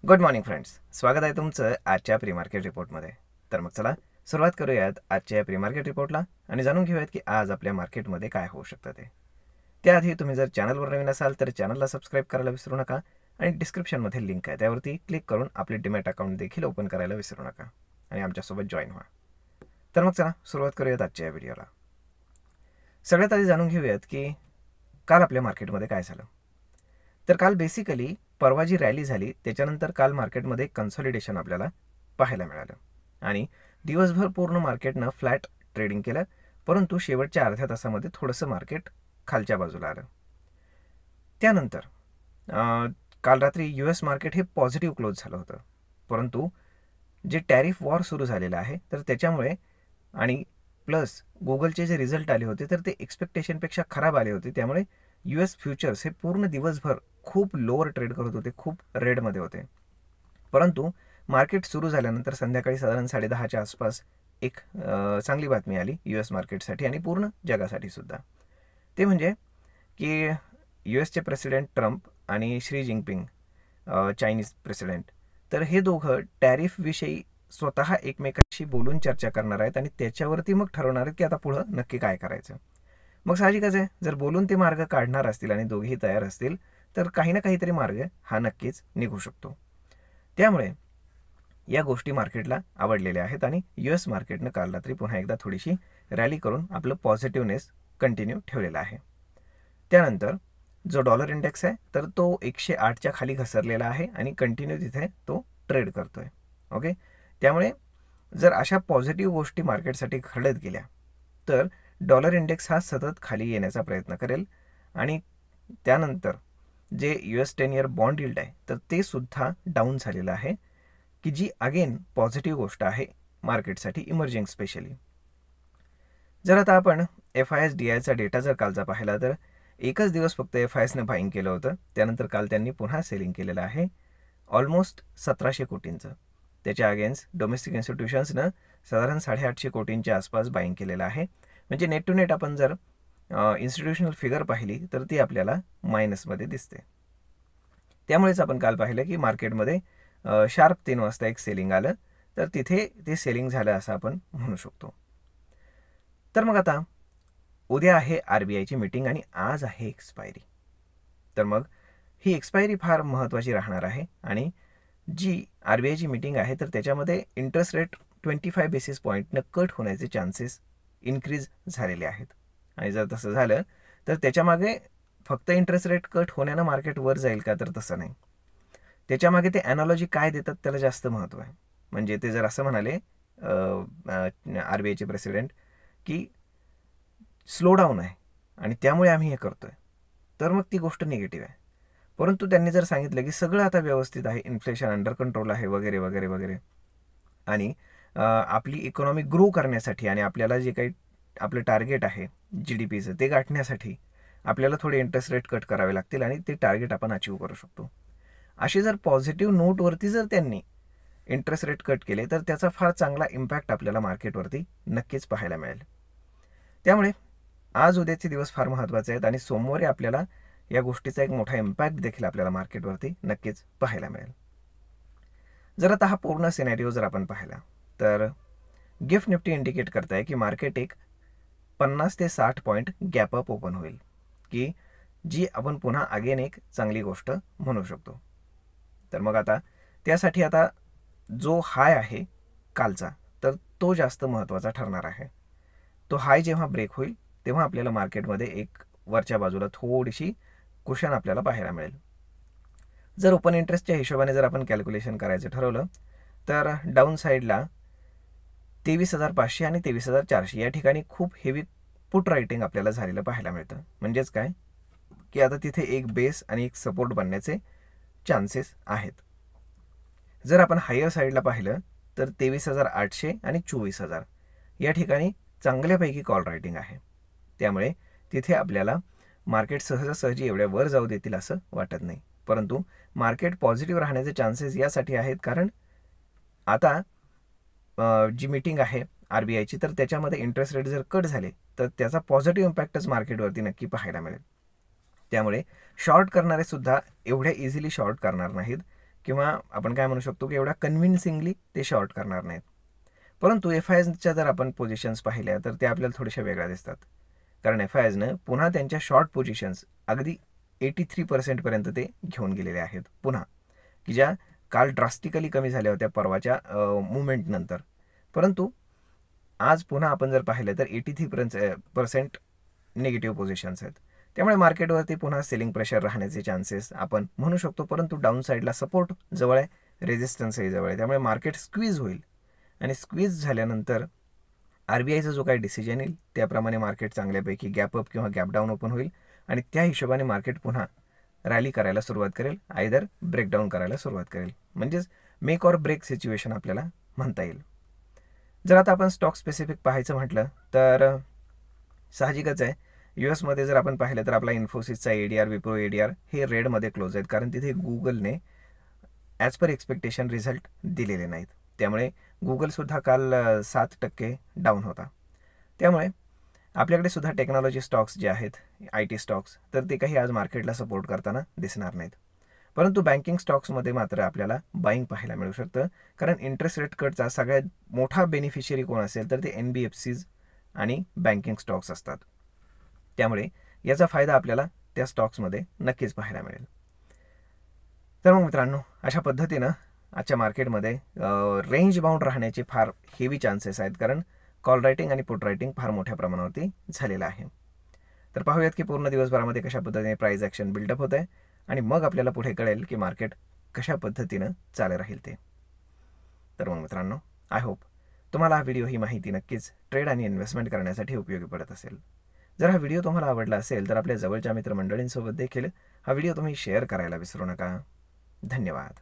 Good morning friends, स्वागत आहे तुमचं आजच्या प्री मार्केट रिपोर्टमध्ये. तर मग चला सुरुवात करूयात आजच्या प्री मार्केट रिपोर्टला आणि जाणून घेऊयात की आज आपल्या मार्केटमध्ये काय होऊ शकतं ते. त्याआधी तुम्ही जर चॅनलवर नवीन असाल तर चॅनलला सबस्क्राईब करायला विसरू नका आणि डिस्क्रिप्शनमध्ये लिंक आहे त्यावरती क्लिक करून आपले डीमॅट अकाउंट देखील ओपन करायला विसरू नका आणि आमच्यासोबत जॉईन व्हा. तर मग चला सुरुवात करूयात आजच्या या व्हिडिओला. सगळ्यात आधी जाणून घेऊयात की काल आपल्या मार्केटमध्ये काय झालं. तर काल बेसिकली परवा जी रॅली झाली त्याच्यानंतर काल मार्केटमध्ये कन्सॉलिडेशन आपल्याला पाहायला मिळालं आणि दिवसभर पूर्ण मार्केटनं फ्लॅट ट्रेडिंग केलं, परंतु शेवटच्या अर्ध्या तासामध्ये थोडंसं मार्केट खालच्या बाजूला आलं. त्यानंतर काल रात्री US मार्केट हे पॉझिटिव्ह क्लोज झालं होतं, परंतु जे टॅरिफ वॉर सुरू झालेलं आहे तर त्याच्यामुळे आणि प्लस गुगलचे जे रिझल्ट आले होते तर ते एक्सपेक्टेशनपेक्षा खराब आले होते, त्यामुळे US फ्युचर्स हे पूर्ण दिवसभर खूप लोअर ट्रेड करत होते, खूप रेडमध्ये होते. परंतु मार्केट सुरू झाल्यानंतर संध्याकाळी साधारण 10:30च्या आसपास एक चांगली बातमी आली US मार्केटसाठी आणि पूर्ण जगासाठी सुद्धा. ते म्हणजे की USचे प्रेसिडेंट ट्रम्प आणि शी जिनपिंग चायनीज प्रेसिडेंट, तर हे दोघं टॅरिफविषयी स्वतः एकमेकांशी बोलून चर्चा करणार आहेत आणि त्याच्यावरती मग ठरवणार आहेत की आता पुढं नक्की काय करायचं. मग साहजिकच आहे, जर बोलून ते मार्ग काढणार असतील आणि दोघेही तयार असतील तर काही ना काहीतरी मार्ग हा नक्कीच निघू शकतो. त्यामुळे या गोष्टी मार्केटला आवडलेल्या आहेत आणि US मार्केटनं काल रात्री पुन्हा एकदा थोडीशी रॅली करून आपलं पॉझिटिव्हनेस कंटिन्यू ठेवलेला आहे. त्यानंतर जो डॉलर इंडेक्स आहे तर तो 108च्या खाली घसरलेला आहे आणि कंटिन्यू तिथे तो ट्रेड करतोय. ओके, त्यामुळे जर अशा पॉझिटिव्ह गोष्टी मार्केटसाठी घडत गेल्या तर डॉलर इंडेक्स हा सतत खाली येण्याचा प्रयत्न करेल आणि त्यानंतर जे US 10 इयर बॉन्ड यील्ड आहे तर ते सुद्धा डाऊन झालेलं आहे, की जी अगेन पॉझिटिव्ह गोष्ट आहे मार्केटसाठी, इमर्जिंग स्पेशली. जर आता आपण FIS-DIचा डेटा जर कालचा पाहिला तर एकच दिवस फक्त FISनं बाईंग केलं होतं, त्यानंतर काल त्यांनी पुन्हा सेलिंग केलेलं आहे ऑलमोस्ट 1700 कोटींचं. त्याच्या अगेन्स्ट डोमेस्टिक इन्स्टिट्यूशन्सनं साधारण 850 कोटींच्या आसपास बाईंग केलेलं आहे. म्हणजे नेट टू नेट आपण जर इन्स्टिट्यूशनल फिगर पाहिली तर ती आपल्याला मायनसमध्ये दिसते. त्यामुळेच आपण काल पाहिलं की मार्केटमध्ये शार्प 3 वाजता एक सेलिंग आलं, तर तिथे ते सेलिंग झालं असं आपण म्हणू शकतो. तर मग आता उद्या आहे RBIची मीटिंग आणि आज आहे एक्सपायरी. तर मग ही एक्सपायरी फार महत्त्वाची राहणार आहे आणि जी RBIची मीटिंग आहे तर त्याच्यामध्ये इंटरेस्ट रेट 25 बेसिस पॉईंटनं कट होण्याचे चान्सेस इन्क्रीज झालेले आहेत आणि जर तसं झालं तर त्याच्यामागे फक्त इंटरेस्ट रेट कट होण्यानं मार्केट वर जाईल का, तर तसं नाही. त्याच्यामागे ते ॲनॉलॉजी काय देतात त्याला जास्त महत्त्व आहे. म्हणजे ते जर असं म्हणाले RBIचे प्रेसिडेंट की स्लो डाऊन आहे आणि त्यामुळे आम्ही हे करतोय, तर मग ती गोष्ट निगेटिव्ह आहे. परंतु त्यांनी जर सांगितलं की सगळं आता व्यवस्थित आहे, इन्फ्लेशन अंडर कंट्रोल आहे वगैरे वगैरे वगैरे आणि आपली इकॉनॉमी ग्रो करण्यासाठी आणि आपल्याला जे काही आपलं टार्गेट आहे GDPचं ते गाठण्यासाठी आपल्याला थोडे इंटरेस्ट रेट कट करावे लागतील आणि ते टार्गेट आपण अचीव करू शकतो, अशी जर पॉझिटिव्ह नोटवरती जर त्यांनी इंटरेस्ट रेट कट केले तर त्याचा फार चांगला इम्पॅक्ट आपल्याला मार्केटवरती नक्कीच पाहायला मिळेल. त्यामुळे आज उद्याचे दिवस फार महत्त्वाचे आहेत आणि सोमवारी आपल्याला या गोष्टीचा एक मोठा इम्पॅक्ट देखील आपल्याला मार्केटवरती नक्कीच पाहायला मिळेल. जर आता हा पूर्ण सिनॅरिओ जर आपण पाहिला तर गिफ्ट निफ्टी इंडिकेट करताय की मार्केट एक 50 ते 60 पॉईंट गॅप अप ओपन होईल, की जी आपण पुन्हा अगेन एक चांगली गोष्ट म्हणू शकतो. तर मग आता त्यासाठी आता जो हाय आहे कालचा तर तो जास्त महत्त्वाचा ठरणार आहे. तो हाय जेव्हा ब्रेक होईल तेव्हा आपल्याला मार्केटमध्ये एक वरच्या बाजूला थोडीशी कुशन आपल्याला पाहायला मिळेल. जर ओपन इंटरेस्टच्या हिशोबाने जर आपण कॅल्क्युलेशन करायचं ठरवलं तर डाऊन साईडला 23,500 आणि 23,400 या ठिकाणी खूप हेवी पुट रायटिंग आपल्याला झालेलं पाहायला मिळतं. म्हणजेच काय की आता तिथे एक बेस आणि एक सपोर्ट बनण्याचे चान्सेस आहेत. जर आपण हायर साईडला पाहिलं तर 23,800 आणि 24,000 या ठिकाणी चांगल्यापैकी कॉल रायटिंग आहे. त्यामुळे तिथे आपल्याला मार्केट सहजासहजी एवढ्या वर जाऊ देतील असं वाटत नाही, परंतु मार्केट पॉझिटिव्ह राहण्याचे चान्सेस यासाठी आहेत कारण आता जी मीटिंग आहे RBIची तर त्याच्यामध्ये इंटरेस्ट रेट जर कट झाले तर त्याचा पॉझिटिव्ह इम्पॅक्टच मार्केटवरती नक्की पाहायला मिळेल. त्यामुळे शॉर्ट करणारे सुद्धा एवढ्या इझिली शॉर्ट करणार नाहीत, किंवा आपण काय म्हणू शकतो की एवढ्या कन्व्हिन्सिंगली ते शॉर्ट करणार नाहीत. परंतु FISच्या जर आपण पोझिशन्स पाहिल्या तर त्या आपल्याला थोड्याशा वेगळ्या दिसतात. कारण FISनं पुन्हा त्यांच्या शॉर्ट पोझिशन्स अगदी 83% ते घेऊन गेलेले आहेत पुन्हा, की ज्या काल ड्रास्टिकली कमी झाल्या होत्या परवाच्या मुवमेंटनंतर. परंतु आज पुन्हा आपण जर पाहिलं तर 83% निगेटिव्ह पोझिशन्स आहेत. त्यामुळे मार्केटवरती पुन्हा सेलिंग प्रेशर राहण्याचे चान्सेस आपण म्हणू शकतो. परंतु डाऊन साईडला सपोर्ट जवळ आहे, रेजिस्टन्सही जवळ आहे. त्यामुळे मार्केट स्क्वीज होईल आणि स्क्वीज झाल्यानंतर RBIचा जो काही डिसिजन येईल त्याप्रमाणे मार्केट चांगल्यापैकी गॅप अप किंवा गॅप डाऊन ओपन होईल आणि त्या हिशोबाने मार्केट पुन्हा रॅली करायला सुरुवात करेल, आयदर ब्रेकडाऊन करायला सुरुवात करेल. म्हणजेच मेक ऑर ब्रेक सिच्युएशन आपल्याला म्हणता येईल. जर आता आपण स्टॉक स्पेसिफिक पाहायचं म्हटलं तर साहजिकच आहे, US जर आपण पाहिलं तर आपला इन्फोसिसचा ADR, विप्रो ADR हे रेडमध्ये क्लोज आहेत. कारण तिथे गुगलने ॲज पर एक्सपेक्टेशन रिझल्ट दिलेले नाहीत. त्यामुळे गुगलसुद्धा काल 7% डाऊन होता. त्यामुळे आपल्याकडे सुद्धा टेक्नॉलॉजी स्टॉक्स जे आहेत, IT स्टॉक्स, तर ते काही आज मार्केटला सपोर्ट करताना दिसणार नाहीत. परंतु बँकिंग स्टॉक्समध्ये मात्र आपल्याला बाईंग पाहायला मिळू शकतं. कारण इंटरेस्ट रेट कटचा सगळ्यात मोठा बेनिफिशियरी कोण असेल तर ते NBFCs आणि बँकिंग स्टॉक्स असतात. त्यामुळे याचा फायदा आपल्याला त्या स्टॉक्समध्ये नक्कीच पाहायला मिळेल. तर मग मित्रांनो, अशा पद्धतीनं आजच्या मार्केटमध्ये रेंज बाउंड राहण्याचे फार हेवी चान्सेस आहेत. कारण कॉल रायटिंग आणि पुट रायटिंग फार मोठ्या प्रमाणावरती झालेलं आहे. तर पाहूयात की पूर्ण दिवसभरामध्ये कशा पद्धतीने प्राइस ॲक्शन बिल्डअप होत आहे आणि मग आपल्याला पुढे कळेल की मार्केट कशा पद्धतीनं चालू राहील ते. तर मग मित्रांनो, आय होप तुम्हाला हा व्हिडिओ, ही माहिती नक्कीच ट्रेड आणि इन्व्हेस्टमेंट करण्यासाठी उपयोगी पडत असेल. जर हा व्हिडिओ तुम्हाला आवडला असेल तर आपल्या जवळच्या मित्रमंडळींसोबत देखील हा व्हिडिओ तुम्ही शेअर करायला विसरू नका. धन्यवाद.